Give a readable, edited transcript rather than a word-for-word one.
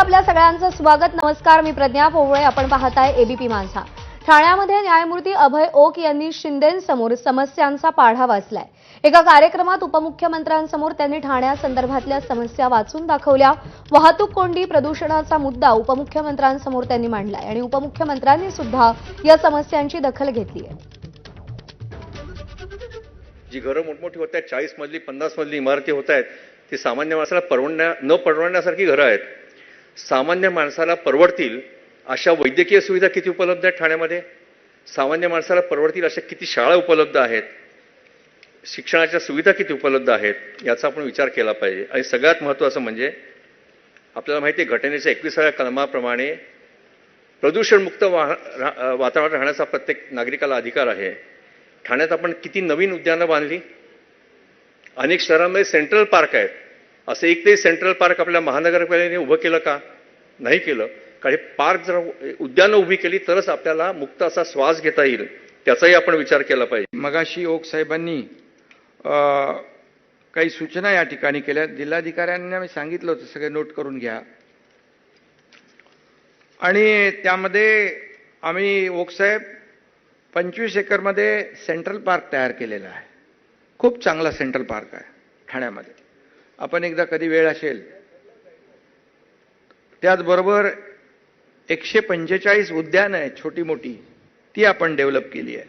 आपल्या सगळ्यांचं स्वागत. नमस्कार, मी प्रज्ञा पोवळे. आपण पाहताय एबीपी माझा. ठाण्यामध्ये न्यायमूर्ती अभय ओक यांनी शिंदेंसमोर समस्यांचा पाढा वाचलाय. एका कार्यक्रमात उपमुख्यमंत्र्यांसमोर त्यांनी ठाण्यासंदर्भातल्या समस्या वाचून दाखवल्या. वाहतूक कोंडी, प्रदूषणाचा मुद्दा उपमुख्यमंत्र्यांसमोर त्यांनी मांडलाय आणि उपमुख्यमंत्र्यांनी सुद्धा या समस्यांची दखल घेतली आहे. जी घरं मोठमोठी होत आहेत, 40 मजली 50 मजली इमारती होत आहेत, ती सामान्य माणसाला न परवडण्यासारखी घरं आहेत. सामान्य माणसाला परवडतील अशा वैद्यकीय सुविधा किती उपलब्ध आहेत ठाण्यामध्ये? सामान्य माणसाला परवडतील अशा किती शाळा उपलब्ध आहेत? शिक्षणाच्या सुविधा किती उपलब्ध आहेत? याचा आपण विचार केला पाहिजे. आणि सगळ्यात महत्त्वाचं म्हणजे आपल्याला माहिती आहे, घटनेच्या 21व्या कलमाप्रमाणे प्रदूषणमुक्त वातावरण राहण्याचा प्रत्येक नागरिकाला अधिकार आहे. ठाण्यात आपण किती नवीन उद्यानं बांधली. अनेक शहरांमध्ये सेंट्रल पार्क आहेत. असं एकही सेंट्रल पार्क आपल्या महानगरपालिकेने उभं केलं का? नाही केलं. कारण पार्क जर उद्यानं उभी केली तरच आपल्याला मुक्त असा श्वास घेता येईल, त्याचाही आपण विचार केला पाहिजे. मगाशी ओक साहेबांनी काही सूचना या ठिकाणी केल्या. जिल्हाधिकाऱ्यांना मी सांगितलं होतं, सगळे नोट करून घ्या. आणि त्यामध्ये आम्ही ओक साहेब 25 एकरमध्ये सेंट्रल पार्क तयार केलेला आहे. खूप चांगला सेंट्रल पार्क आहे ठाण्यामध्ये. आपण एकदा कधी वेळ असेल. त्याचबरोबर 145 उद्यानं आहेत छोटी मोठी, ती आपण डेव्हलप केली आहे.